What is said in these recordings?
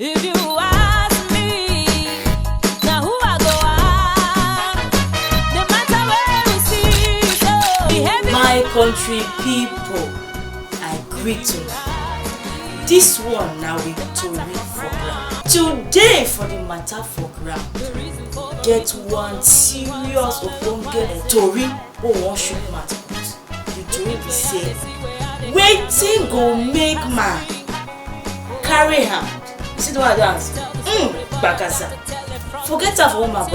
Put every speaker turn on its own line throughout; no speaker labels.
If you ask me, now who I go ask? No matter where we see, so
my country people, I greet you. This one now we to read for ground. Today for the matter for ground, get one serious ogbonge tori who won't shoot mouth. The tori be say, waiting go make man carry hand. See the one dance? Bagaza. Forget her for woman.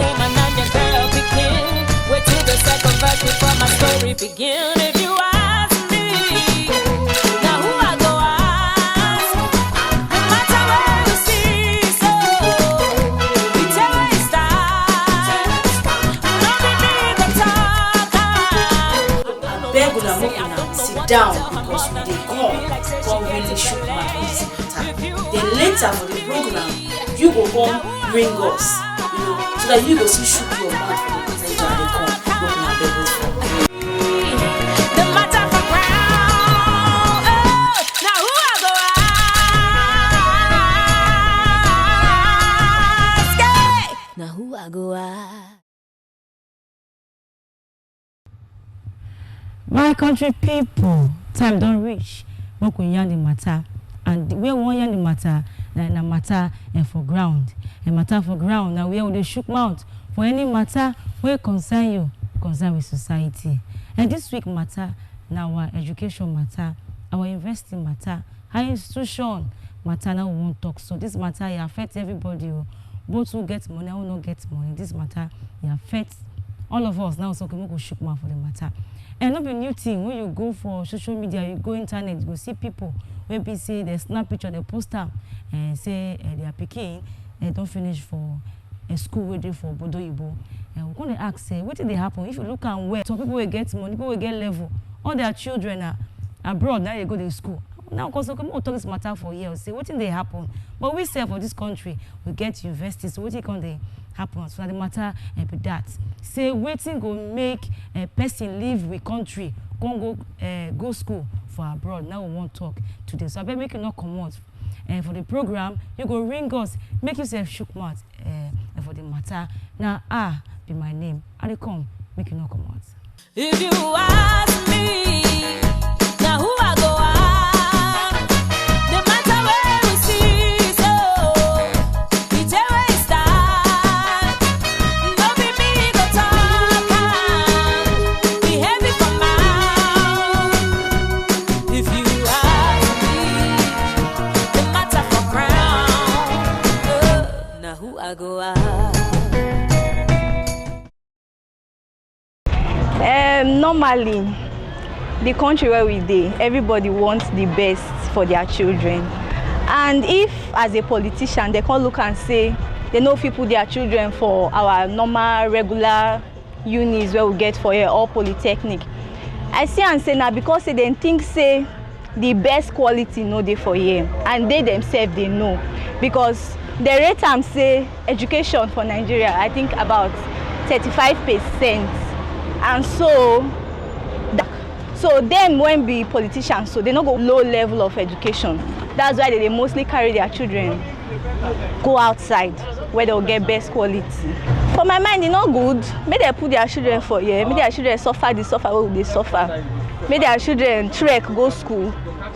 wait till the second verse before my story begin. If you ask me, now who I go ask? No matter where we see, so we tell where it starts. No be me the talker.
I beg una make una sit down because we dey come really shook my easy matter. Then later for the program, you go come bring us, so that you go see shook your mouth for the matter you dey come. Make una beg us for.
The matter for ground. Now who I go ask? Now who I go ask?
My country people, time don't reach. Make we yarn the matter, and we want yarn the matter. Na matter for ground. A matter for ground. Now we dey shook mouth for any matter wey concern you, concern with society. And this week matter now our education matter, our investing matter, our institution matter. Now we won't talk. So this matter it affects everybody. Both who get money and who not get money. This matter it affects all of us. Now so we go shook mouth for the matter. And not be new thing when you go for social media, you go internet, you go see people when people say they snap picture, they post them and say they are picking and don't finish for a school waiting for Bodo Ibo. And we're going to ask, what did they happen? If you look at where some people will get money, people will get level, all their children are abroad, now they go to school. Now, because we talk this matter for years, say what did they happen? But we say for this country, we get universities, so what can they happen? So the matter be that. Say waiting go make a person leave we country, go school for abroad. Now we won't talk today. So I bet make you not come out. For the program, you go ring us, make yourself shook mouth for the matter. Now be my name. I come, make you not come out.
If you ask me, now who I go ask? No matter where we see, so we tell where it starts. No be me the talker, be heavy for mouth. If you ask me, the matter for crown. Now who I go ask?
Normally, the country where we dey, everybody wants the best for their children. And if, as a politician, they can look and say they know if put their children for our normal, regular unis where we get for here or polytechnic, I see and say now because they think say the best quality no dey for here, and they themselves they know because the rate am say education for Nigeria, I think about 35%. And so them when be politicians, so they not go low level of education. That's why they mostly carry their children go outside where they'll get best quality. For my mind, it's not good. May they put their children for here. May their children suffer the suffer what they suffer. May their children trek go school.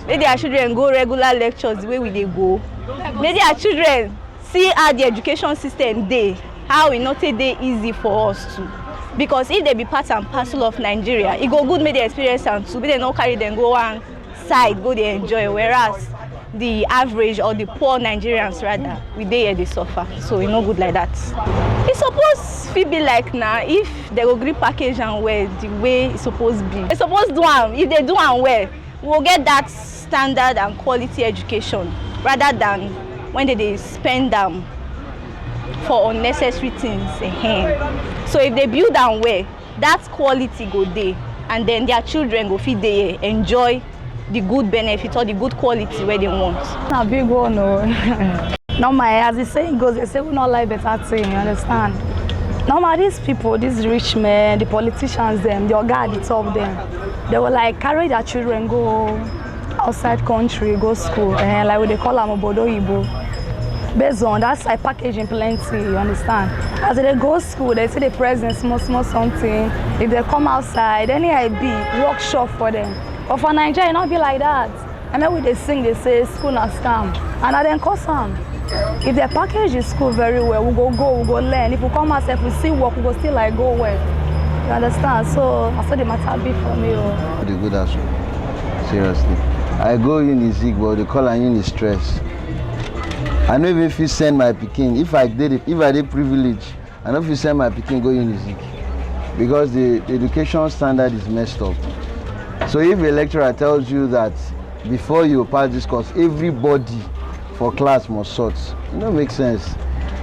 May their children go regular lectures the way they go. May their children see how the education system dey, how it not dey easy for us to. Because if they be part and parcel of Nigeria, it go good make the experience and too, but they not carry them go one side, go they enjoy. Whereas the average or the poor Nigerians rather, we dey here they suffer. So it's not good like that. It's supposed to be like now if they go green package and well the way it's supposed to be. They supposed to do them. If they do them well, we'll get that standard and quality education rather than when they spend them for unnecessary things. So if they build them well, that quality go there, and then their children go fit there enjoy the good benefit or the good quality where they want.
A big one, no. Normal, as the saying goes, they say we not like better thing, you understand? Normal, these people, these rich men, the politicians, them, the oga at the top, them, they will like carry their children go outside country, go school, and like what they call them Bodo Ibo. based on that side packaging plenty, you understand. As they go school, they see the present small something. If they come outside, any IB workshop for them. But for Nigeria, it not be like that. And then when they sing, they say school na scam, and I then cause them. If they package the school very well, we go, we go learn. If we come ourselves, we see work, we go still like go well. You understand? So that's what the matter be for me.
The good as well. Seriously. I go uni but they call an uni stress. I know if you send my pikin, if I did privilege, I know if you send my pikin go uni because the education standard is messed up. So if a lecturer tells you that before you pass this course, everybody for class must sort, it don't make sense.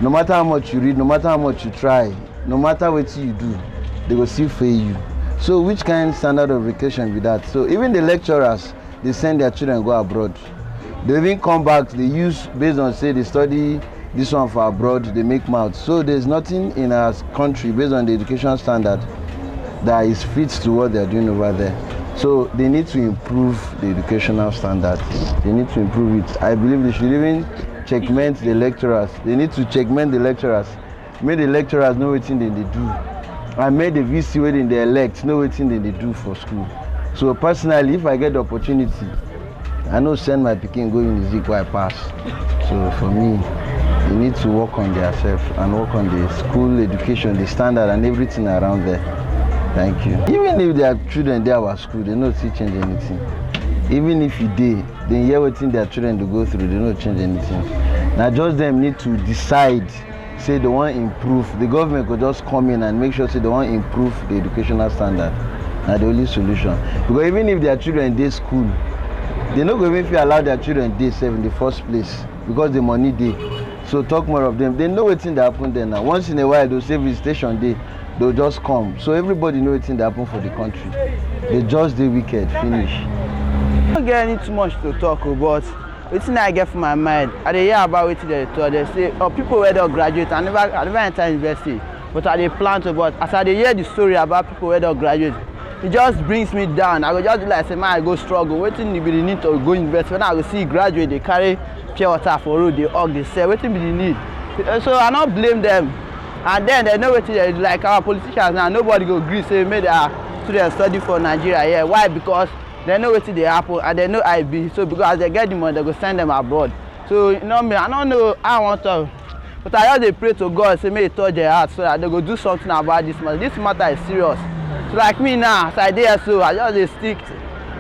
No matter how much you read, no matter how much you try, no matter what you do, they will still fail you. So which kind of standard of education be that? So even the lecturers, they send their children go abroad. They even come back, they use based on say they study this one for abroad, they make mouths. So there's nothing in our country based on the education standard that is fit to what they're doing over there. So they need to improve the educational standard. They need to improve it. I believe they should even checkmate the lecturers. They need to checkmate the lecturers. Make the lecturers know what thing they do. And make the VC when they elect know what thing they do for school. So personally, if I get the opportunity, I know send my pikin go in the I pass. So for me, they need to work on themselves and work on the school education, the standard and everything around there. Thank you. Even if their children there our school, they don't see change anything. Even if you did, they hear what their children to go through, they don't change anything. Now just them need to decide, say they want to improve. The government could just come in and make sure say they want to improve the educational standard. That's the only solution. Because even if their children dey school, they not going to allow their children dey safe in the first place because the money dey. So talk more of them. They know what thing that happen there now. Once in a while they'll say visitation day, they'll just come. So everybody know what thing that happen for the country. They just dey wicked, finish.
I don't get any too much to talk about. The thing I get from my mind, I dey hear about what they talk. They say, oh, people where they graduate, I never enter university, but I dey plan to. But as I dey hear the story about people where they graduate, it just brings me down. I go just be like, say, man, I go struggle. Waiting be the need to go university. When I go see graduate, they carry pure water for road, they hug, they sell. Waiting be the need. So I don't blame them. And then they know what they like our politicians now. Nobody go agree say make their students study for Nigeria here. Why? Because they know what they happen and they know IB. So because as they get the money, they go send them abroad. So you know me, I don't know how I want to, but I just pray to God say may He touch their heart so that they go do something about this matter. This matter is serious. So like me now, as I dey so I just stick.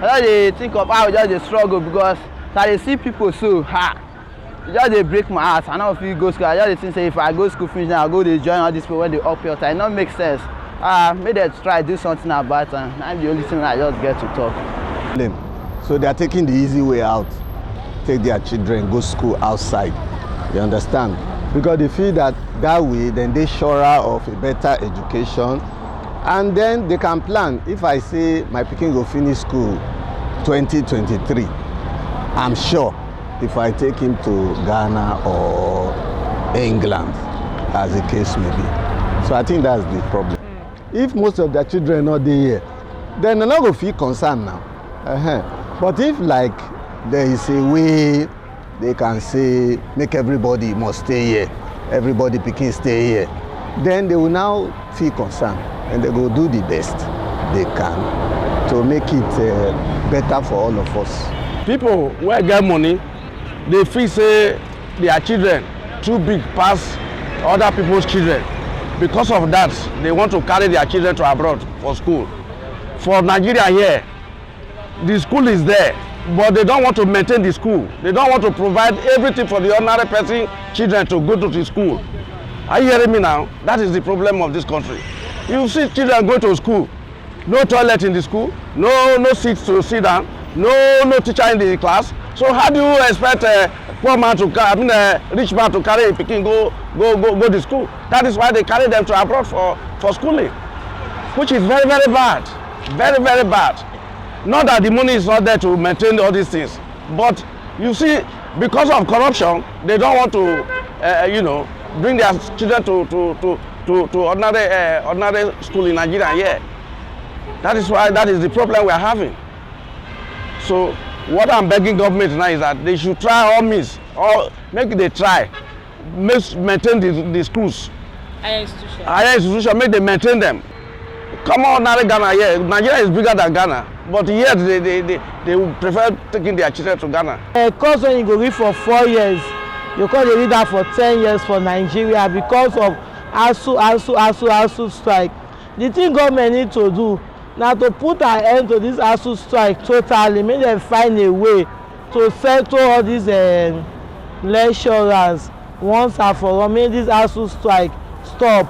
I just think of how I just struggle because I see people so it just dey break my heart. I don't feel go school. I just think say if I go school finish now, I go to join all these people when they up here. It don't make sense. Maybe they try do something about it. That's the only thing I just get to talk.
So they are taking the easy way out. Take their children, go school outside. You understand? Because they feel that way, then they surer of a better education. And then they can plan. If I say my pikin go finish school 2023, I'm sure if I take him to Ghana or England, as the case may be. So I think that's the problem. If most of their children are not there, then they're not going to feel concerned now. But if like there is a way they can say make everybody must stay here, everybody pikin stay here, then they will now feel concerned and they will do the best they can to make it better for all of us.
People who get money, they feel say their children too big past other people's children. Because of that, they want to carry their children to abroad for school. For Nigeria here, the school is there, but they don't want to maintain the school. They don't want to provide everything for the ordinary person, children to go to the school. Are you hearing me now? That is the problem of this country. You see children going to school, no toilet in the school, no seats to sit down, no teacher in the class. So how do you expect a poor man to carry, a rich man to carry a pikin go to school? That is why they carry them to abroad for schooling, which is very, very bad, very, very bad. Not that the money is not there to maintain all these things, but you see, because of corruption, they don't want to, bring their children to ordinary school in Nigeria here. That is why that is the problem we are having. So what I'm begging government now is that they should try all means, or maybe they try maintain the schools.
Higher
Institution, make they maintain them. Come on, Ghana, yeah. Nigeria is bigger than Ghana, but yet they would prefer taking their children to Ghana.
A course when you go read for 4 years, you call the reader for 10 years for Nigeria because of ASU strike. The thing government need to do now to put an end to this ASU strike totally, make them find a way to settle all these lecturers once and for all, make this ASU strike stop.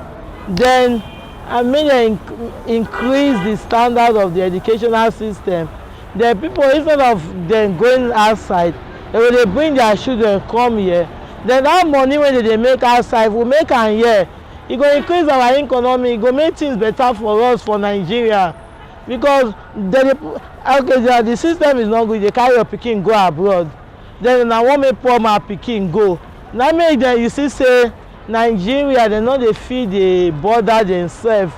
Then and make them increase the standard of the educational system. The people, instead of them going outside, when they bring their children come here, then that money when they make outside, we make am here. It go increase our economy, it go make things better for us for Nigeria. Because the system is not good, they carry your pikin go abroad. Then na one make poor man pikin go. Now make them, you see say Nigeria, they know they feed the border themselves.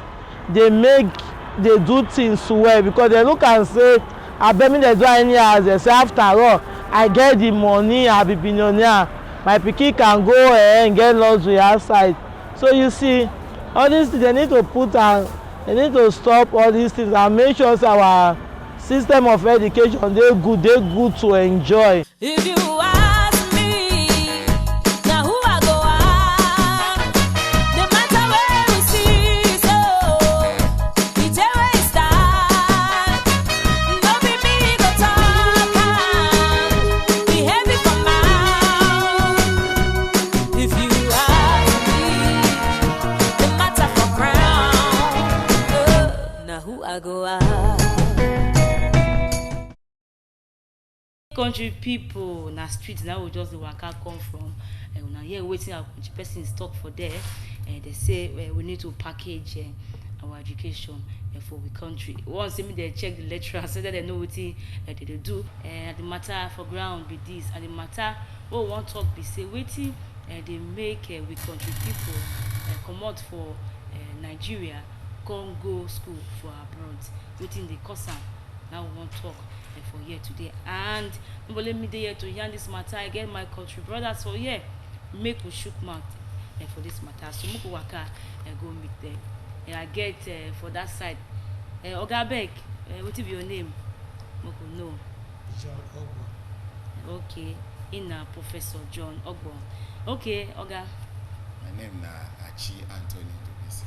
They do things well because they look and say, I bet me they do any as they say, after all, I get the money, I be billionaire. My pikin can go and get luxury outside. So you see, all these things, they need to they need to stop all these things and make sure our system of education they good to enjoy.
If you ask me, now who I go ask? No matter where we see, so it's a waste time. No be me go talk, be heavy for mouth. If you ask me, no matter for crown, now who I go ask?
Country people na street now we just the waka come from una here waiting our country person is talk for there they say we need to package our education for the country. Once they check the lecturers so that they know what they do the matter for ground be this and the matter what we want talk be say waiting they make we country people come out for Nigeria come go school for abroad waiting the cause am. Now we want talk for here today and nobody me there to yarn this matter. I get my country brothers for here make we shook mouth for this matter. So make we waka go meet them. I get for that side Oga Beg, what is your name? Make we know.
John Ogbon.
Okay, Professor John Ogbon. Okay, Oga.
My name na Achi Anthony Dubisi.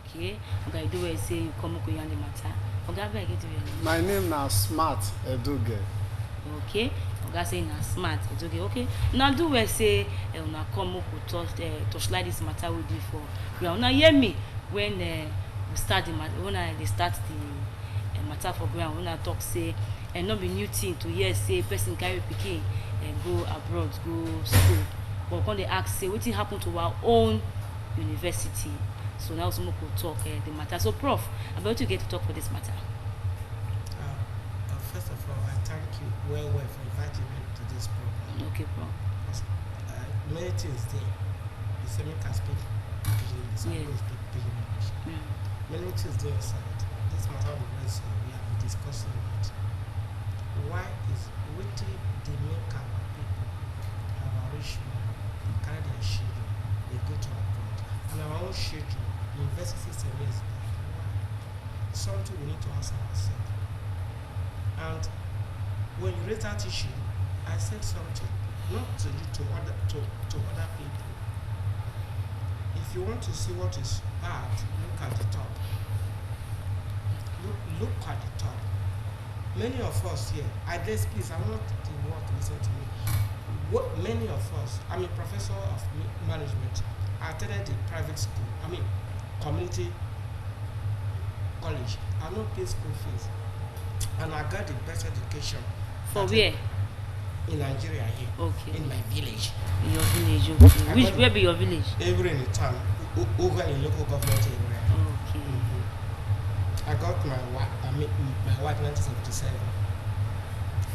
Okay, Oga, you do well say you come go yarn the matter. Oga Beg, get your name.
My name na Smart Eduge.
Okay, Oga say na Smart Eduge. Okay, now do well say una come up with touchlight this matter with you for ground. Now hear me when we start the matter. When they start the matter for ground. When I talk say not be new thing to hear say person carry pikin go abroad go school. But when they ask say wetin happen to our own university. So now someone could talk the matter. So Prof, about to get to talk for this matter.
First of all, I thank you well for inviting me to this program.
Okay, Prof.
Many things there. The same can speak Pidgin, some can speak Pidgin English. Many things there inside. This matter we have been discussing about. Why is waiting they make our people, our rich men, they carry their children, they go to abroad, and our own children. University system is something we need to ask ourselves. And when you raise that issue, I said something, not to you, to other people. If you want to see what is bad, look at the top. Look at the top. Many of us here, please, I want the world to listen to me. Many of us, I'm a professor of management. I attended a private school. Community college. I don't pay school fees, and I got the best education.
For where?
In Nigeria here.
Okay.
In my village.
In your village. Okay. Where be your village?
Every in the town, over in local government area.
Okay.
I got my wife 1977.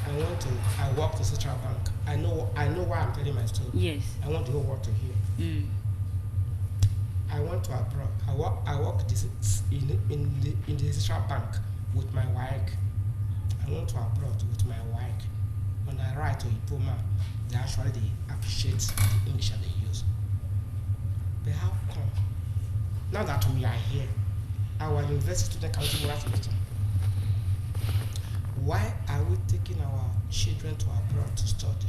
I worked in Central Bank. I know why I'm telling my story.
Yes.
I want the whole world to hear. I went to abroad. I worked in the Central Bank with my wife. I went to abroad with my wife. When I write to Ipoma, they appreciate the English that they use. Now that we are here, our university student council will ask question. Why are we taking our children to abroad to study?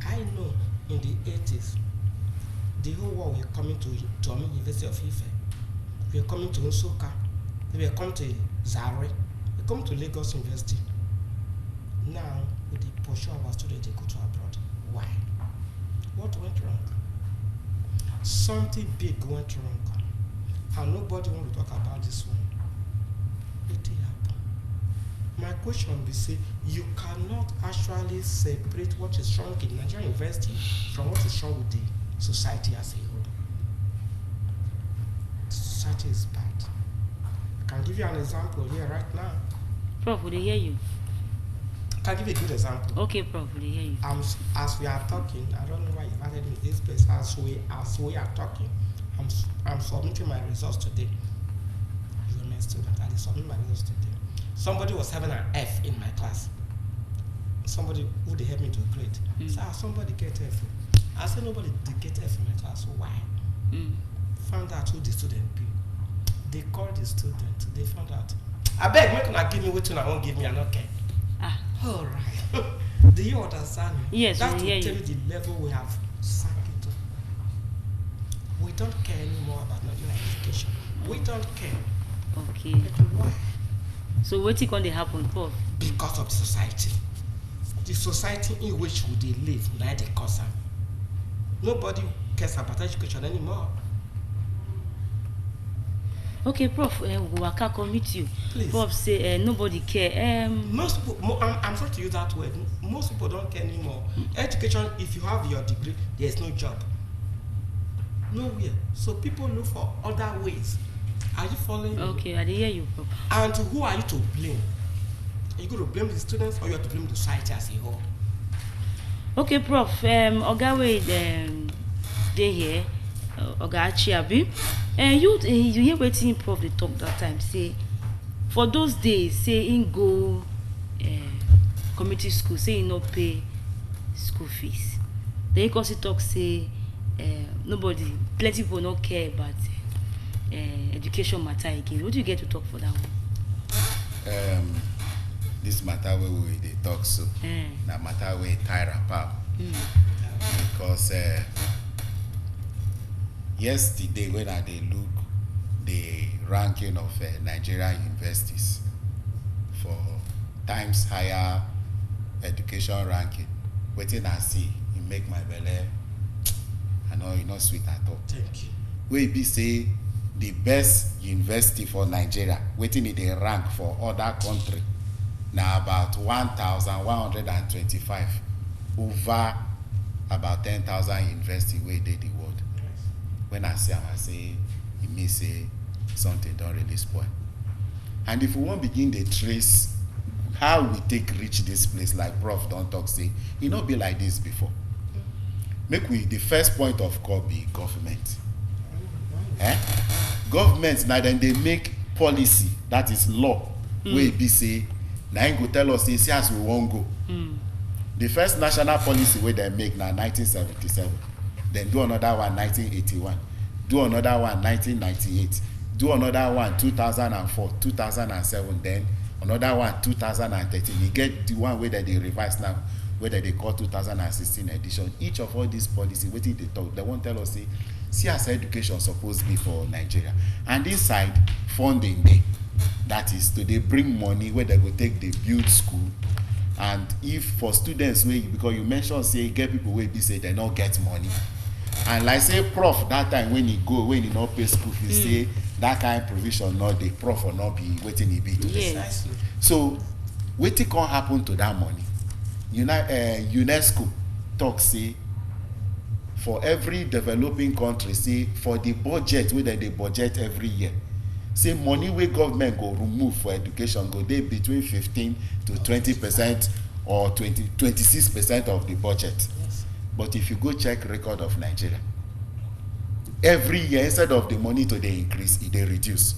I know in the 80s, the whole world were coming to University of Ife. We were coming to Nsukka. We were coming to Zaire. We come to Lagos University. Now, with the portion of our students, they go to abroad. Why? What went wrong? Something big went wrong. And nobody want to talk about this one. What did happen? My question will be, say, you cannot actually separate what is wrong in Nigerian university from what is wrong with the society as a whole. Society is bad. I can give you an example here right now.
Prof, will they hear you?
I can give you a good example.
Okay, Prof, will they hear you?
As we are talking, I don't know why you invited me in this place. As we are talking, I'm submitting my results today. You are my student. I submit my results today. Somebody was having an F in my class. Somebody who they helped me to grade. So somebody get F. I said nobody did get F in my class. So why? Found out who the student be. They called the student. They found out. I beg, make una give me what I won't give me. I don't care. All right. Do you understand me?
Yes,
that's
we
to
hear
tell
you.
you the level we have sank into. We don't care anymore about Nigerian education. We don't care.
Okay.
But why?
So what can they happen, Prof?
Because of the society. The society in which they live, now they cause them. Nobody cares about education anymore.
Okay, Prof, Waka come meet you.
Please.
Prof say nobody care.
Most people, I'm sorry to use that word. Most people don't care anymore. Education, if you have your degree, there's no job. Nowhere. So people look for other ways. Are you following me?
Okay, I dey hear you, Prof.
And who are you to blame? Are you going to blame the students or you have to blame the society as a whole?
Okay, Prof, Oga wey dey here, Oga Achiabi, you hear wetin Prof dey talk that time, say for those days, say him go community school, say he no pay school fees. Then he come still talk say plenty people no care about education matter again. What do you get to talk for that one?
This matter where we dey talk so, na matter wey tire apart. Because yesterday when I dey look the ranking of Nigerian universities for Times Higher Education ranking, wetin I see, e make my belle, I know e no sweet at all.
Thank you.
Wey be say the best university for Nigeria, wetin e dey rank for other country, na about 1,125 over about 10,000 university wey dey the world.
Yes.
When I see am, I say e mean say something don really spoil. And if we wan begin dey trace how we take reach this place, like Prof don talk say, e no be like this before. Make we, the first point of call be government. Government na dem dey make policy, that is law, wey be say na im go tell us say see as we wan go. The first national policy wey dem make na 1977, then do another one 1981, do another one 1998, do another one 2004, 2007, then another one 2013. E get the one wey dem dey revise now, wey dem dey call 2016 edition. Each of all these policy, wetin dey talk, dem wan tell us say see as education suppose be for Nigeria. And inside funding dey, that is to dey bring money wey dem go take dey build school. And if for students wey, because you mention say e get people wey be say dem no get money, and like say Prof that time when he go, when he no pay school fees, say that kind of provision no dey, Prof will not be wetin e be today.
Yes.
So wetin can happen to that money? UNESCO talk say for every developing country, say for the budget wey dem dey budget every year, say money wey government go remove for education go dey between 15 to 20% or 26% of the budget.
Yes.
But if you go check record of Nigeria, every year instead of the money to dey increase, e dey reduce.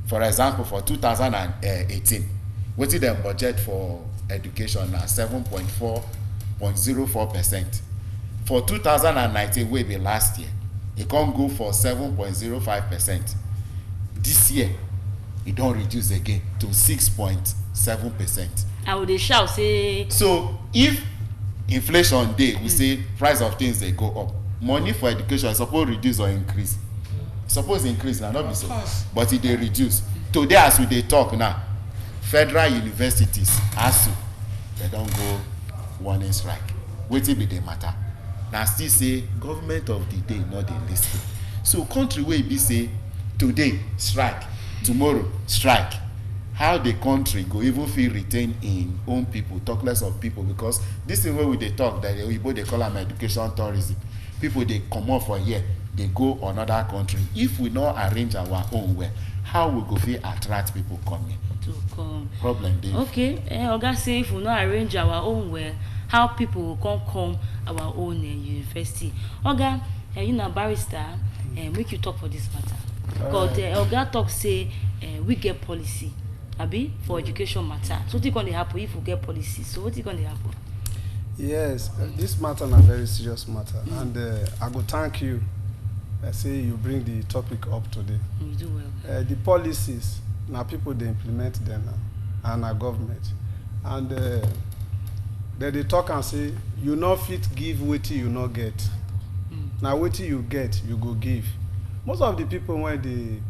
For example, for 2018, wetin dem budget for education na 7.04%. For 2019, wey be last year, It can't go for 7.05%. This year, it don't reduce again to 6.7%.
I would shout say.
So if inflation day, we say price of things they go up. Money for education is supposed to reduce or increase. Suppose increase now, not be so, but it they reduce. Today as we they talk now, federal universities, ASU, they don't go warning strike. Wetin be the matter? Now still say government of the day not the list. So country wey be say today strike, tomorrow strike. How the country go even feel retain in own people, talk less of people, because this thing where we they talk that they call them education tourism. People they come off for here, they go another country. If we not arrange our own way, how we go feel attract people coming?
To come.
Problem dey.
Okay, Oga say if we not arrange our own way, how people will come our own university. Oga, you na barrister, make you talk for this matter. Because Oga talk say we get policy, abi for education matter. So what's going to happen if we get policy? So what's going to happen?
Yes, this matter na very serious matter, and I go thank you. I say you bring the topic up today.
You do well.
The policies, now people they implement them now, and our government, and they talk and say you not fit give wetin you not get. Now wetin you get, you go give. Most of the people when they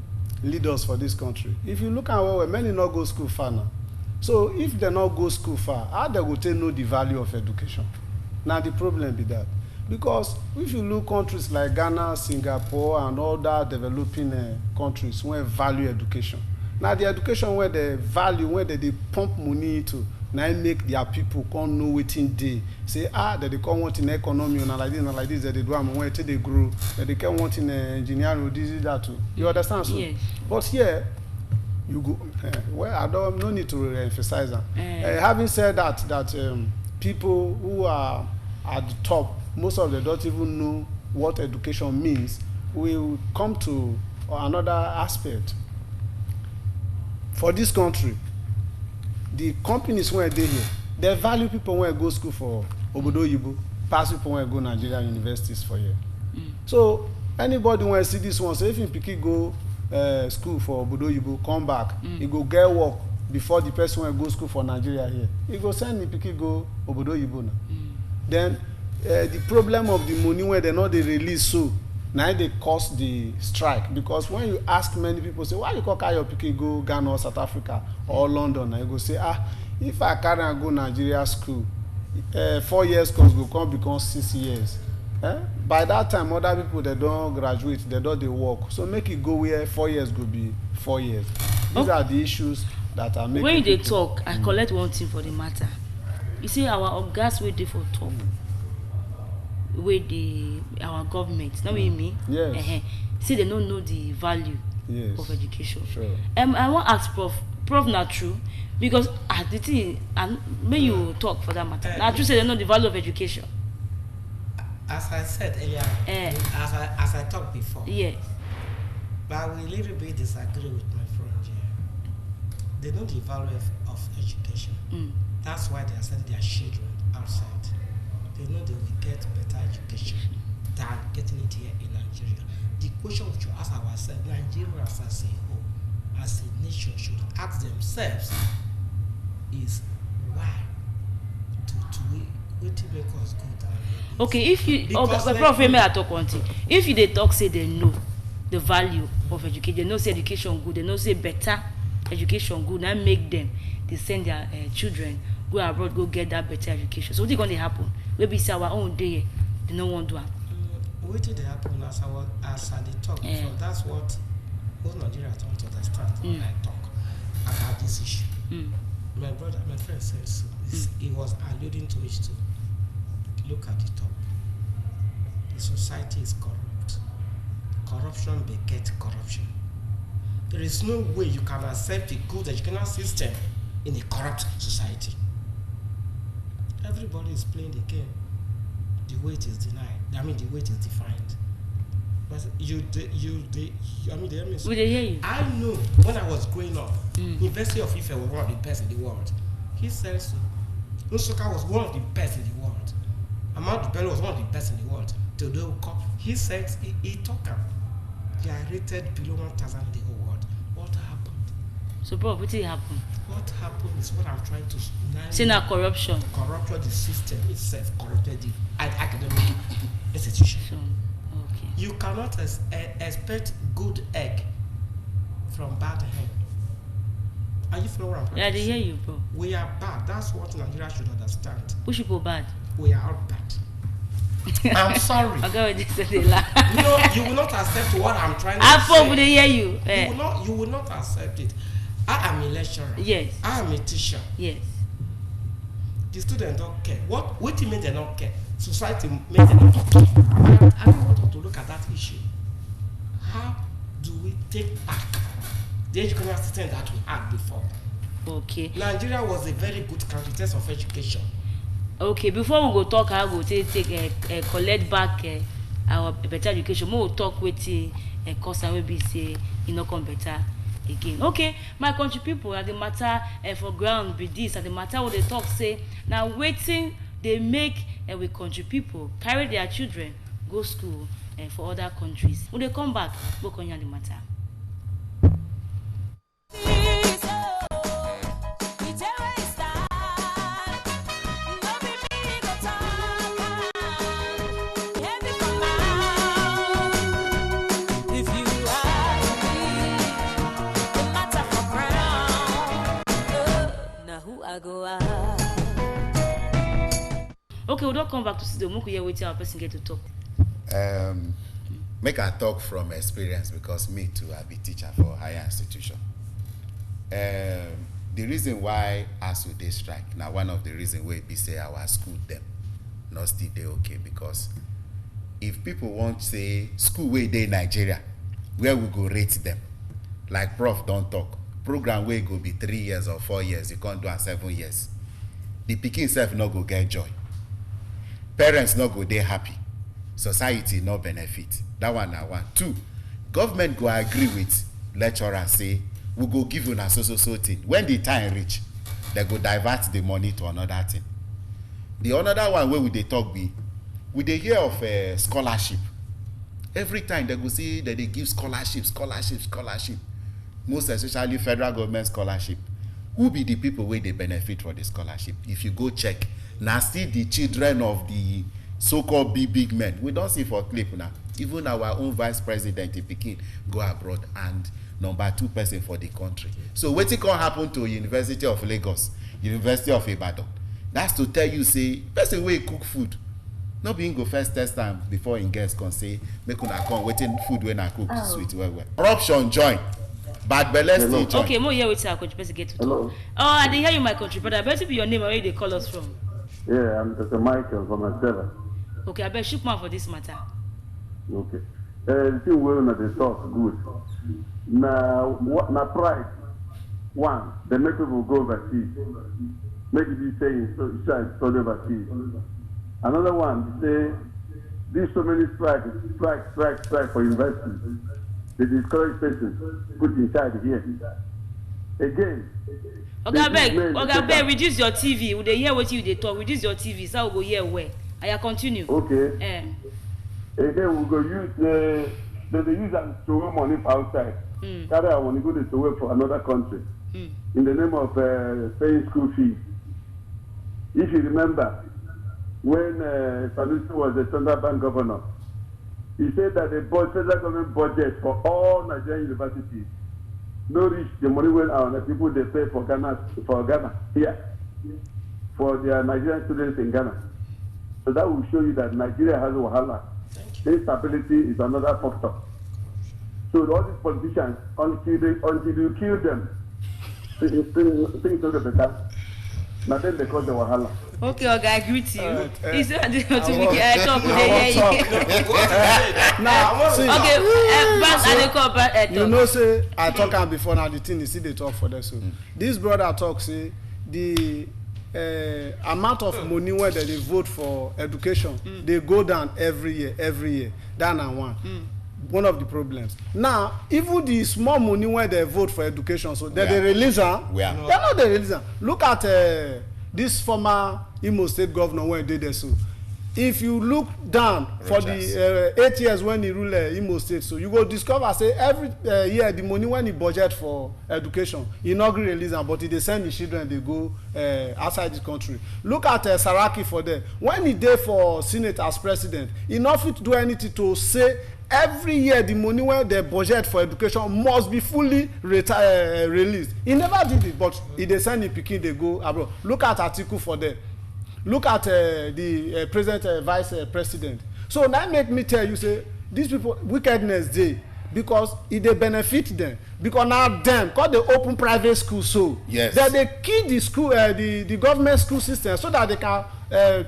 lead us for this country, if you look at where many not go school far now. So if they not go school far, how they go take know the value of education? Now the problem be that. Because if you look countries like Ghana, Singapore, and other developing countries where value education. Now the education where they value, where they pump money into, now make their people come know wetin dey. Say that they come want in economy and like this that they do and when they grow, that they can want in engineering, this that too. You understand? So,
yes.
But here you go. Well, I don't no need to emphasize that. Having said that, people who are at the top, most of them don't even know what education means. We will come to another aspect. For this country, the companies where they here, they value people when go school for Obodo Yibo, pass people when go Nigerian universities for here. So anybody when see this one, say if you pick go school for Obodo Yibo, come back, he go get work before the person when go school for Nigeria here. He go send me pick go Obodo Yibo now. Then the problem of the money where they know they release so now they cause the strike, because when you ask many people say why you call your pikin go Ghana or South Africa or London, and you go say if I carry and go Nigeria school 4 years course go come become 6 years. By that time other people they don't graduate, they don't they work, so make it go where 4 years go be 4 years. These are the issues that are making
when they
people
talk, I collect one thing for the matter. You see our gas wey dey for top, wey dey our government, not with me.
Yes.
See they don't know the value of education.
Sure.
I want to ask Prof na true, because the thing, and when you talk for that matter, na true say they know the value of education.
As I said earlier, as I talked before.
Yes.
But I will a little bit disagree with my friend here. They know the value of education. That's why they are sending their children outside. They know they will get better education than getting it here in Nigeria. The question we should ask ourselves, Nigerians as a whole, as a nation, should ask themselves is why to make us good.
Okay, if you Prof, may I talk one thing. If you they talk say they know the value of education, they know say education good, they know say better education good, and make them they send their children go abroad, go get that better education. So what's going to happen? Maybe it's our own day, they don't want to happen.
What did happen as I talk before? That's what most Nigerians don't understand when I talk about this issue. My friend says he was alluding to it too. Look at the top. The society is corrupt. Corruption begets corruption. There is no way you can accept a good educational system in a corrupt society. Everybody is playing the game. The way it is denied. I mean, the way it is defined. But I know when I was growing up, University of Ife was one of the best in the world. He said so. Nsukka was one of the best in the world. Ahmadu Bello was one of the best in the world. to do cop. He said he took them. They are rated below 1,000 in the whole world. What happened?
So, bro, what did happen?
What happened is what I'm trying to
say now corruption.
Corrupted the system itself, corrupted the academic institution.
So, okay.
You cannot expect good egg from bad hen. Are you following what I'm trying
Yeah,
to
they
say?
hear you, bro.
We are bad. That's what Nigeria should understand.
Which people bad?
We are all bad. I'm sorry. You will not accept what I'm trying to say.
I hear you.
You will not accept it. I am a lecturer.
Yes.
I am a teacher.
Yes.
The students don't care. What do you mean they don't care? Society makes them not care. I don't want to look at that issue. How do we take back the educational system that we had before?
Okay.
Nigeria was a very good country in terms of education.
Okay, before we go talk, I go take collect back our better education. We will talk with the course and we be say it not come better again. Okay, my country people, at the matter for ground be this, at the matter what they talk say now waiting they make with country people carry their children go school for other countries. When they come back, we can hear the matter. Okay, we don't come back to studio. We can wait till our person get to talk.
Make a talk from experience because me too, I be teacher for higher institution. The reason why ASU they strike now one of the reasons why we say our school them not still they okay because if people want say school way they Nigeria, where we go rate them? Like Prof don't talk. Program where go be 3 years or 4 years, you can't do it 7 years. The pikin self not go get joy. Parents not go they happy. Society no benefit. That one na one. 2, government go agree with lecturers say we go give you a so thing. When the time reach, they go divert the money to another thing. The another one where we they talk be, we they hear of a scholarship. Every time they go see that they give scholarship. Most especially federal government scholarship. Who be the people where they benefit for the scholarship? If you go check, now still the children of the so-called big men. We don't see for clip now. Even our own vice president in Peking go abroad and number 2 person for the country. So what can happen to University of Lagos, University of Ibadan? That's to tell you say person wey cook food. Not being go first test time before in guests can say make una come waiting food when I cook sweet well. Corruption join. Bad belle still join.
Okay, more here with our country person get to talk. Oh, I didn't hear you my country, but I better be your name where they call us from.
Yeah, I'm Dr. Michael from Astella.
Okay, I better shoot man for this matter.
Okay. The thing we want to talk good. Now pride. One, they make people go overseas. Make it be saying study overseas. Another one, they say these so many strike for universities. They discourage persons put inside here. Again.
Okay, beg, reduce your TV. Would they hear what you they talk? Reduce your TV, so we'll go hear where. I continue.
Okay. Again, we go use they use and store money for outside. Carry our money go to store for another country. In the name of paying school fees. If you remember, when Sanusi was the Central Bank governor, he said that the federal government budget for all Nigerian universities no reach the money when our people they pay for Ghana here for their Nigerian students in Ghana. So that will show you that Nigeria has a wahala. Instability is another factor. So all these politicians, until you kill them, things don't get better. Now then they cause the wahala.
Okay, okay, I agree to you. It's not to
you know, say I talk am before now. The thing is, see they talk for them. So this brother talk say the amount of money where they vote for education, they go down every year, down and one. One of the problems. Now, even the small money where they vote for education, so they release them. They're not the release them. Look at this former Imo State governor when they did this. So if you look down for the 8 years when he rule Imo State, so you go discover say every year the money when he budget for education, he not gree release am, but he dey send his children dey go outside the country. Look at Saraki for there. When he dey for Senate as president, he not fit do anything to say every year the money when they budget for education must be fully released. He never did it, but he dey send him pikin dey go abroad. Look at Atiku for there. Look at the present vice president. So that make me tell you, say these people wickedness dey because e dey benefit them, because now them cause they open private schools, so
yes,
that they kill the school the government school system so that they can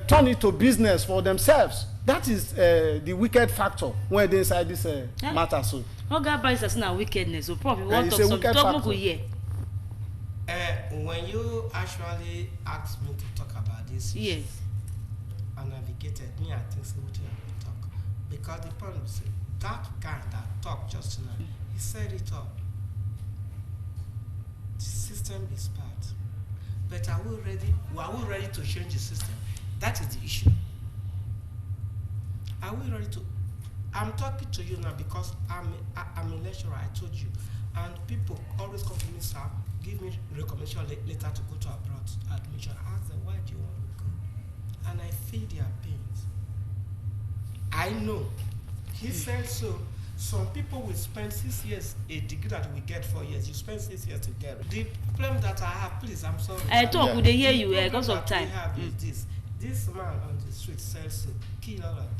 turn it to business for themselves. That is the wicked factor when they inside this matter. So
Oga Bryce is na wickedness. So probably want
to
some talk go here.
When you actually asked me to talk about this,
yes,
and navigated me, I think so what you have to talk, because the point is that guy that talked just now, he said it all. The system is bad, but are we ready to change the system? That is the issue. Are we ready to? I'm talking to you now because I'm a lecturer. I told you, and people always come to me, sir, give me recommendation letter to go to abroad admission. I ask them, why do you want to go? And I feel their pains. I know. He said so. Some people will spend 6 years, a degree that we get 4 years. You spend 6 years to get it. The problem that I have, please, I'm sorry.
I talk, would they hear you because of time?
We have is this man on the street says so. Kill all of them.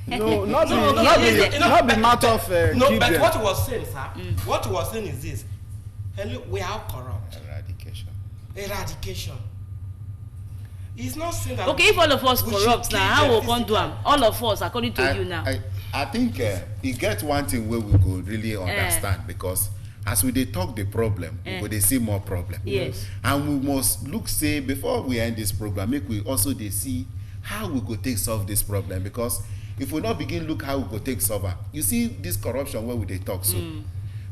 No, not the matter of
no, but what he was saying, sir, what he was saying is this. Hello, we are corrupt. Eradication. He's not saying that.
Okay, if all of us corrupt now, how will we do them? All of us, according to you now.
I think he gets one thing where we could really understand, because as we dey talk the problem, we go dey see more problem.
Yes.
And we must look, say, before we end this program, make we also dey see how we go take solve this problem, because if we not begin look how we go take solve am, you see this corruption where we dey talk so.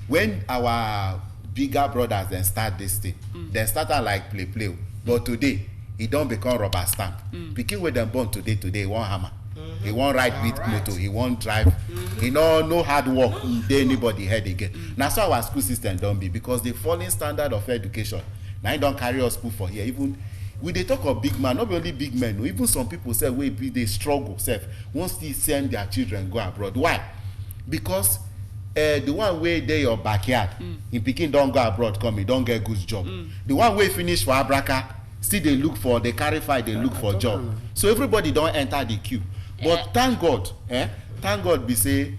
When our bigger brothers then start this thing, they started like play, but today he don't become rubber stamp. Pikin wey dem born today he want hammer, he want ride beat motor, he want drive, he no hard work dey anybody head again. Na so our school system don be, because the falling standard of education na it don carry us put for here. Even we dey talk of big man, not be only big men, no, even some people say wey be dey struggle sef wan still send their children go abroad. Why? Because the one wey dey your backyard, him pikin don go abroad come, he don get good job. The one wey finish for Abraka still dey look for, dey carry fight, dey look for job. So everybody don enter the queue. But thank God be say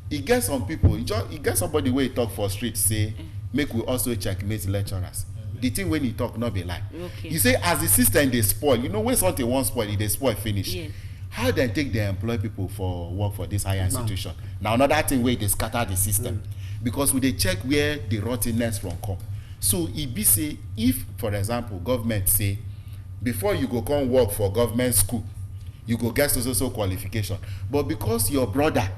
e get some people, e get somebody wey talk for street say make we also checkmate lecturers. The thing when he talk not be lie.
Okay.
You say as the system dey spoil, you know when something wan spoil, e dey spoil finish.
Yes.
How dem take dey employ people for work for this higher institution? Now another thing wey dey scatter the system, because we dey check where the rottenness from come. So e be say if, for example, government say before you go come work for government school, you go get so qualification, but because your brother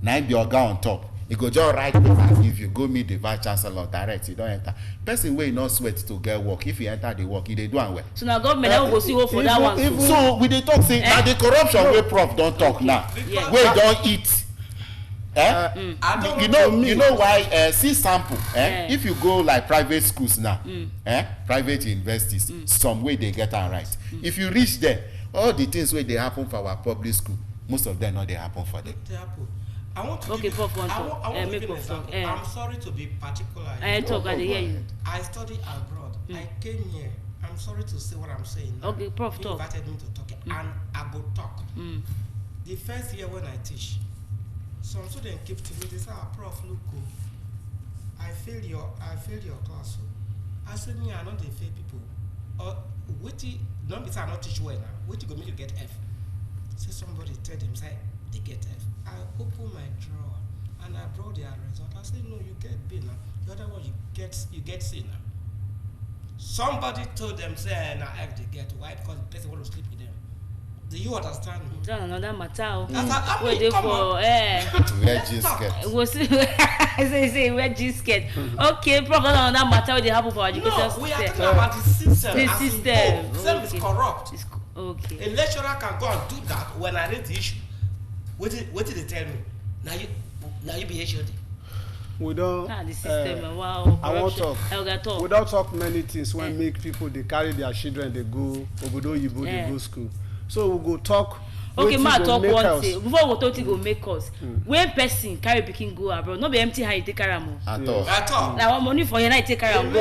na him be oga on top, you go just write paper. If you go meet the vice chancellor direct, you don't enter. Person wey no sweat to get work, if he enter the work, he dey do am well.
So now government will go see hope for that one.
So we dey talk say na the corruption wey prof don talk now, wey don eat. You know why? See sample. If you go like private schools now, private universities, some way they get am right. If you reach there, all the things wey dey happen for our public school, most of them no dey happen for them.
I want to
okay,
give,
Prof.
I want to give an example. I'm sorry to be particular.
I hear you.
I studied abroad. I came here. I'm sorry to say what I'm saying now.
Okay, Prof.
You
talk.
invited me to talk, and I go talk. The first year when I teach, some students keep to me. They say, Prof, look, I failed your class. I said, me, I not dey fail people. Don't be say I not teach well now. Wait, you go make you get F. Say somebody tell them say they get F. I open my drawer and I draw their result. I say, no, you get B now. The other one you get C now. Somebody told them say na F they get. Why? Because the person want to sleep with them. Do you understand me?
That's another matter.
Wait, they for
wear G-skirt.
We say wear G-skirt. Okay, Prof, that's another matter. What they happen for education system.
No, we are talking about the system.
The system.
System is corrupt. A lecturer can go and do that when I raise the issue. What did they tell me? Now you be HOD.
We don't.
The system, wow,
I won't talk. We don't talk many things when make people they carry their children, they go obodo yibo, they go school. So we go talk.
Okay, ma talk one thing. Before we talk, go make us. When person carry pikin go abroad, not be empty hand you take carry am.
At all.
Now money for you na take carry am go.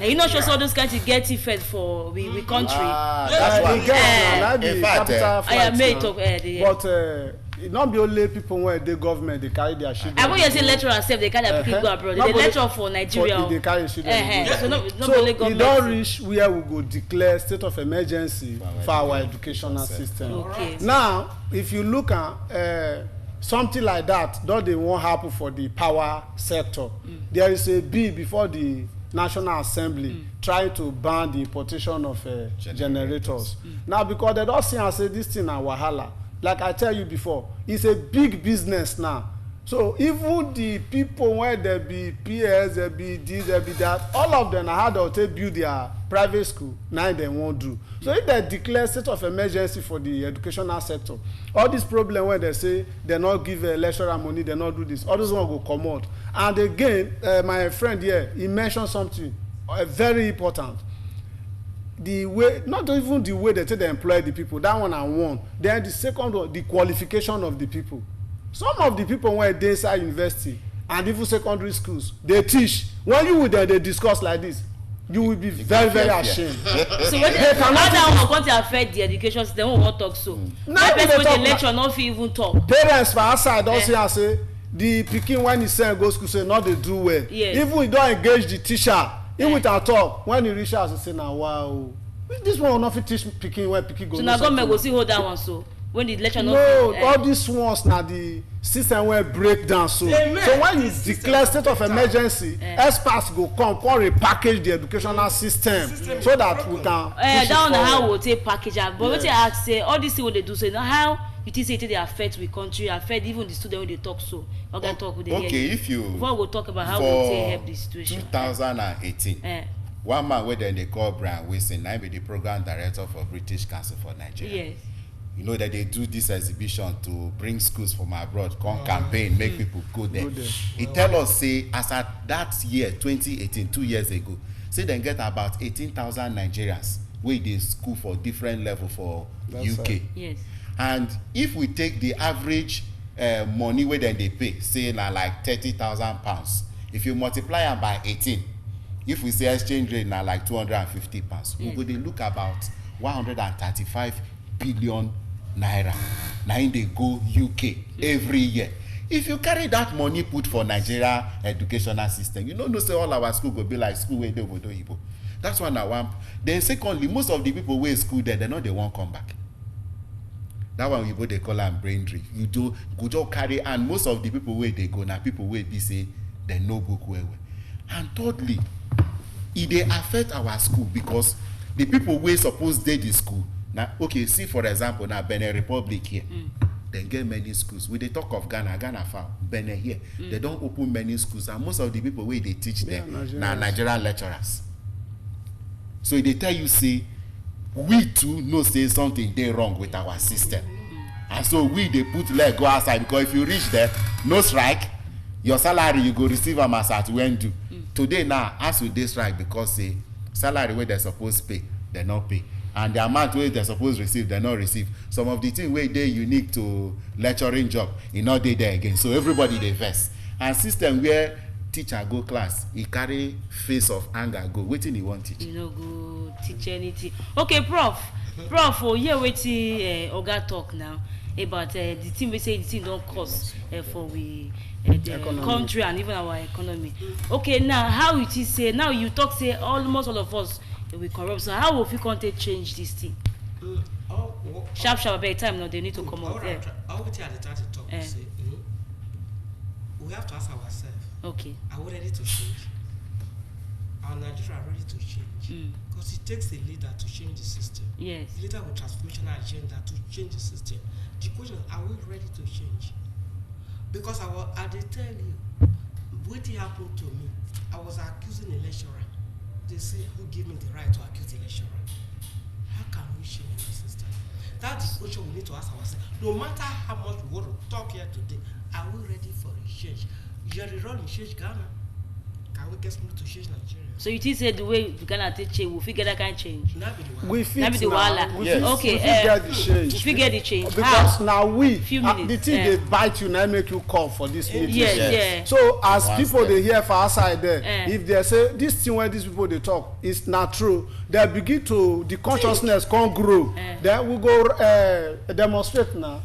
And you not sure all those kinds to get it fed for we country.
That's why. In fact,
I made talk.
But it not be only people when they government they carry their children.
I want you say lecturer self they carry their pikin go abroad. They lecture for Nigeria.
They carry children.
So not
So
only government.
we don't reach where we go declare state of emergency for our educational system.
Okay.
Now, if you look at something like that, though they won't happen for the power sector. There is a bill before the National Assembly trying to ban the importation of generators. Now, because they don't see and say this thing na wahala. Like I tell you before, it's a big business now. So even the people where there be PS, there be this, there be that, all of them are how they'll take build their private school. Now they won't do. So if they declare state of emergency for the educational sector, all this problem where they say they not give a lecturer money, they not do this, all those one will come out. And again, my friend here, he mentioned something very important. The way, not even the way they take they employ the people, that one and one. Then the second one, the qualification of the people. Some of the people when they inside university and even secondary schools, they teach. When you with them, they discuss like this, you will be very, very ashamed.
So when they that one going to affect the education system, they won't talk so. Now person with the lecture not even talk.
Parents for outside don't say the pikin when he send go school say not they do well.
Yes.
Even we don't engage the teacher. Even with our talk, when he reach out, he say, "Now, wow, this one will not fit teach pikin when pikin go."
So now government go see hold that one so when the lecture not.
No, all these ones now the system will break down so.
Amen.
So when you declare state of emergency, experts go come repackage the educational system so that we can.
Down how we take package am, but wetin I ask say all these things wey dey do so now how you think say it dey affect we country, affect even the students wey dey talk so. Talk with the
okay, if you
before we talk about how we take help the situation.
2018. One man wey dem dey call Brian Wilson, na be the program director for British Council for Nigeria.
Yes.
You know that they do this exhibition to bring schools from abroad, come campaign, make people go there. He tell us say as at that year 2018, 2 years ago, say they get about 18,000 Nigerians wey dey school for different level for UK.
Yes.
And if we take the average money wey dem dey pay, say na like £30,000, if you multiply am by 18, if we say exchange rate na like £250, we go dey look about 135 billion naira. Na im dey go UK every year. If you carry that money put for Nigeria educational system, you know say all our school go be like school wey dey obodo oyibo. That's one na one. Then secondly, most of the people wey school there, they no dey wan come back. That one oyibo dey call am brain drain. You go just carry, and most of the people wey dey go na people wey be say dem no book well. And thirdly, e dey affect our school because the people wey suppose dey the school na okay, see for example na Benin Republic here. Dem get many schools. We dey talk of Ghana far, Benin here. They don open many schools and most of the people wey dey teach them na Nigerian lecturers. So e dey tell you say we too know say something dey wrong with our system. And so we dey put leg go outside because if you reach there, no strike, your salary you go receive am as at when due. Today now, as we dey strike because say salary wey dem suppose pay, dem no pay. And the amount wey dem suppose receive, dem no receive. Some of the things wey dey unique to lecturing job, e no dey there again. So everybody dey vex. And system where teacher go class, he carry face of anger go. Wetin he wan teach?
You no go teach anything. Okay, Prof, for hear wetin Oga talk now about the thing we say the thing don cost for we the country and even our economy. Okay, now how it is say now you talk say almost all of us we corrupt. So how will we come to change this thing? Sharp by time now they need to come out there.
All we try to talk say, we have to ask ourselves.
Okay.
Are we ready to change? Our Nigeria are ready to change. Because it takes a leader to change the system.
Yes.
A leader with transformational agenda to change the system. The question is, are we ready to change? Because I did tell you, what happened to me, I was accusing a lecturer. They say, who gave me the right to accuse a lecturer? How can we change the system? That's the question we need to ask ourselves. No matter how much we want to talk here today, are we ready for a change? Jerry Ron change Ghana. Can we get somebody to change Nigeria?
So you think say the way Ghana take change, we figure that kind of change?
We fit
now.
We
okay,
get the change.
We figure the change.
Because now we,
the
thing they bite you now make you call for this meeting.
Yes.
So as people they hear for outside there, if they say this thing where these people they talk is not true, they begin to the consciousness can't grow. Then we go demonstrate now.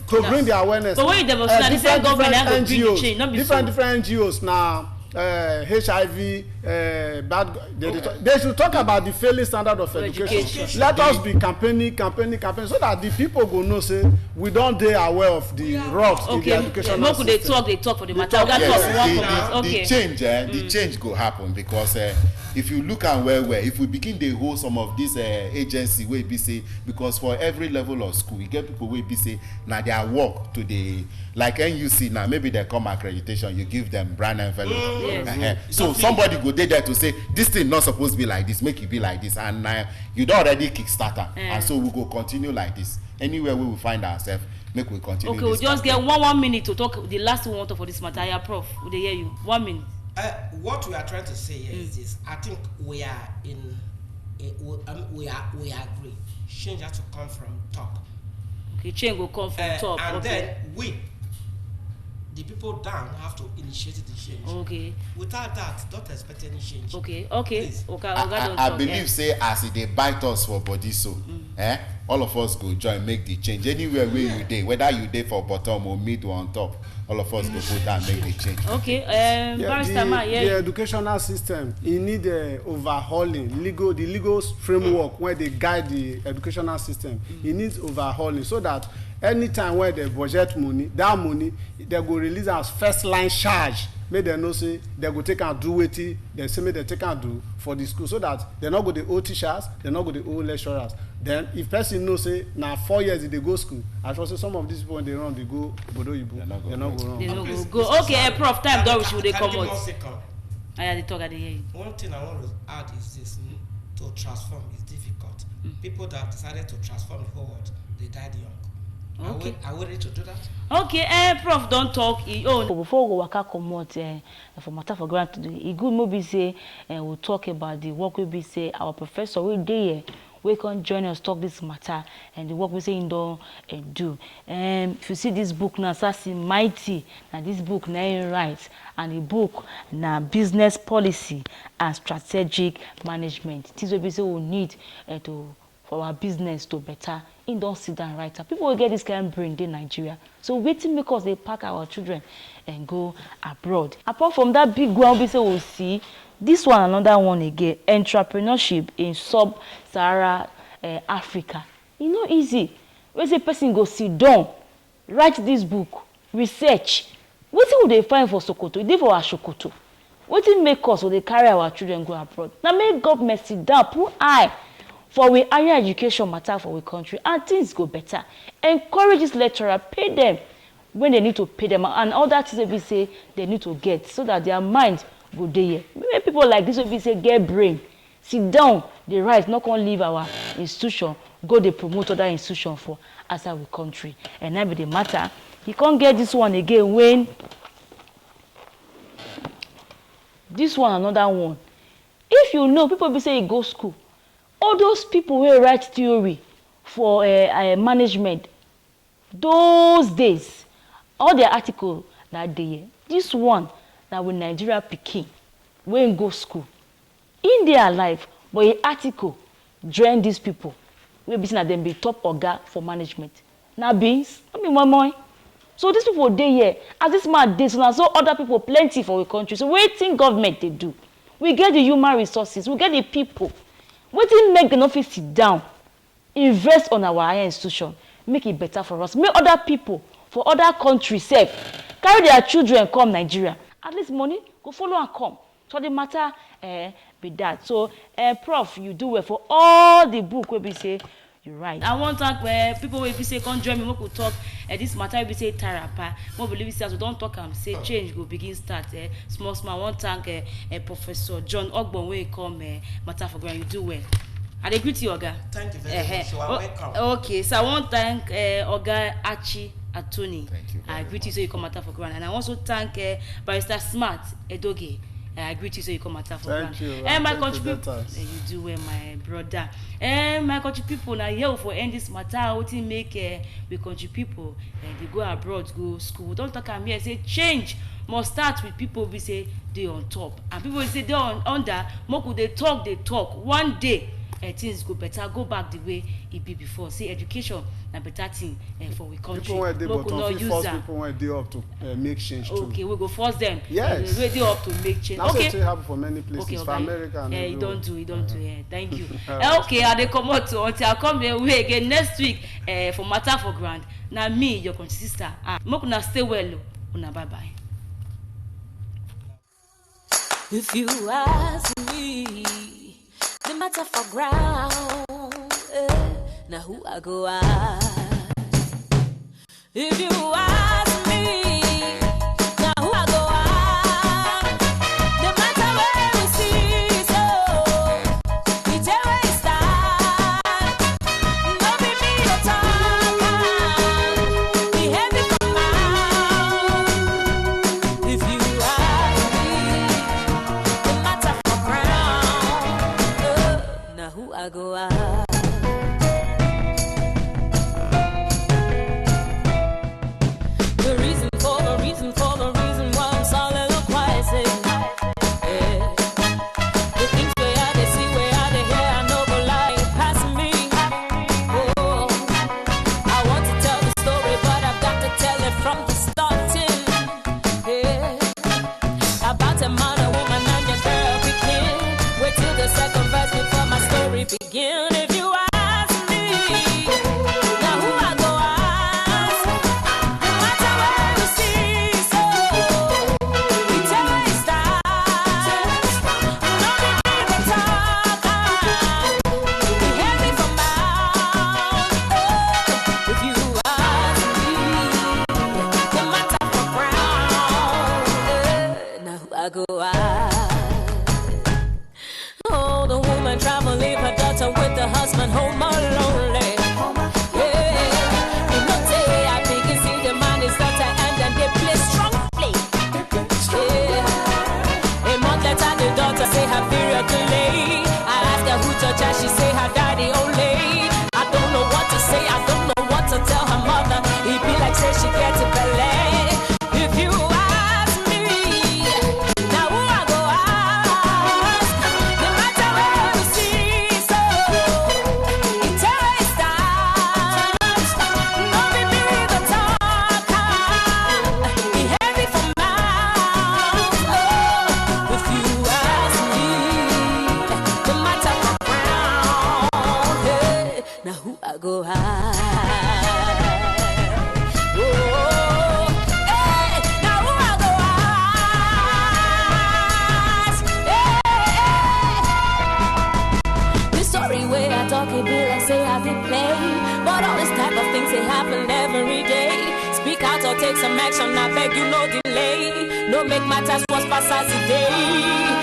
To bring the awareness.
But when you demonstrate, the same government have to bring the change, not be
different NGOs now. HIV, they should talk about the failing standard of education. Let us be campaigning, so that the people go know say we don't dey aware of the rot in the education system.
They talk for the matter.
The change go happen because if you look at where if we begin to hold some of these agency wey be say because for every level of school you get people wey be say na their work to the like NUC now maybe they come accreditation you give them brand envelope. So somebody go there to say this thing not supposed to be like this, make it be like this, and you don't already kickstarter, and so we go continue like this. Anywhere we will find ourselves, make we continue.
Okay, we'll just get one minute to talk. The last one for this matter, yeah, Prof. Will they hear you? 1 minute.
What we are trying to say here is this: I think we are we agree. Change has to come from top.
Okay, change will come from top.
And then we. The people down have to initiate the change.
Okay.
Without that, don't expect any change.
Okay.
I believe say as they bite us for body so, all of us go join make the change. Anywhere where you dey, whether you dey for bottom or mid or on top, all of us go put down make the change.
Okay.
The educational system, it need overhauling. The legal framework where they guide the educational system, it needs overhauling so that anytime where they budget money, that money they go release as first line charge. Make them know say they go take and do wetin they say make they take and do for the school so that they not go the old teachers, they not go the old lecturers. Then if person know say now 4 years they go school, I trust say some of these people when they run they go Bodo Yibo, they not go run.
They not go. Okay, Prof, time done. Should they come out? I talk at the hear you.
One thing I want to add is this: to transform is difficult. People that decided to transform the whole world, they died young.
Okay.
Are we ready to do that?
Okay, Prof, don't talk.
Before we waka comot for matter for grant today, e good maybe say we'll talk about the work we be say our professor we dey we can join us talk this matter and the work we say in don do. If you see this book now, Sassy Mighty, now this book now right, and the book now business policy and strategic management. This will be say we need for our business to better. In don't sit down right. People will get this kind of brain in Nigeria. So waiting because they pack our children and go abroad. Apart from that big one, we say we'll see this one, another one again. Entrepreneurship in sub-Sahara Africa. It's not easy. When a person go sit down, write this book, research. What would they find for Sokoto? They for our Sokoto. What make us when they carry our children go abroad? Now make government sit down, put eye. For we higher education matter for our country and things go better. Encourage this lecturer, pay them when they need to pay them and all that is we say they need to get so that their mind go there. Maybe people like this we say get brain, sit down, they right, not gonna leave our institution, go they promote other institution for as our country. And that be the matter. You can't get this one again when this one another one. If you know people be say you go school. All those people who write theory for management, those days, all their article that day, this one that with Nigeria Peking, when go school, in their life, but an article join these people, we be saying that them be top oga for management. Now beans, I mean my. So these people they here, as this man did, so other people plenty for our country. So waiting government they do. We get the human resources, we get the people. Wetin make the office sit down, invest on our higher institution, make it better for us. Make other people for other countries safe, carry their children come Nigeria. At least money go follow and come. So the matter be that. So Prof, you do well for all the book where we say you write.
I want to talk people will be say come join me. We could talk this matter will be say tarapa. More believe say so don't talk say change go begin start. Small. I want to thank Professor John Ogbon wey come matter for grant. You do well. I agree to you, Oga.
Thank you very much. You are welcome.
Okay, so I want to thank Oga Achi Atoni.
Thank you.
I agree to you, so you come matter for ground. And I also thank Barrister Smart Edoge. I agree to you, so you come matter for ground.
Thank you.
And my country people, you do well, my brother. And my country people, now here for end this matter, what to make the country people they go abroad, go school. Don't talk at me and say change must start with people we say they on top, and people say they on under. More could they talk. One day things go better, go back the way it be before. See, education na better thing for we country.
People when they force people when they up to make change too.
Okay, we go force them.
Yes.
They up to make change.
That's
okay.
what happen for many places.
Okay,
for America and
you don't do. Yeah, thank you.
Right.
Okay, I dey come out until I come your way again next week for matter for ground. Now me, your country sister. Make una stay well. Una bye bye.
If you ask me, the matter for ground, now who I go ask? If you ask me, now who I go ask? The matter where we see, so it's a waste time. No be me the talk, be heavy for mouth. If you ask me, the matter for ground, now who I go ask? The reason why I'm soliloquizing. Yeah. The things where I they see, where I they hear, I know go lie past me. Oh, I want to tell the story, but I've got to tell it from the starting. Yeah. About a man, a woman, and your girl begin. Wait till the second verse before my story begin. If you ask me, now who I go ask? No matter where we see, so it's a waste time. No need to talk, be heavy for mouth. If you ask me, the matter for ground, now who I go ask? Oh, the woman travel, leave her daughter with the husband home alone. Yeah, you know say I think you see the man is daughter and then they play strongly. Yeah, a month later the daughter say her period delay. I asked her who touched her, she say her daddy only. I don't know what to say, I don't know what to tell her mother. It be like say she gets a ballet. If you ask me, now who I go ask? No matter where we see, so it's a waste time. No be me the talk, be heavy for mouth. Oh, if you ask me, the matter for ground, hey, now who I go ask? Oh, hey, now who I go ask? Hey, the story where I talk it be like say I did play, but all this type of things they happen every day. Speak out or take some action, I beg you no delay. No make matters worse pass as the day.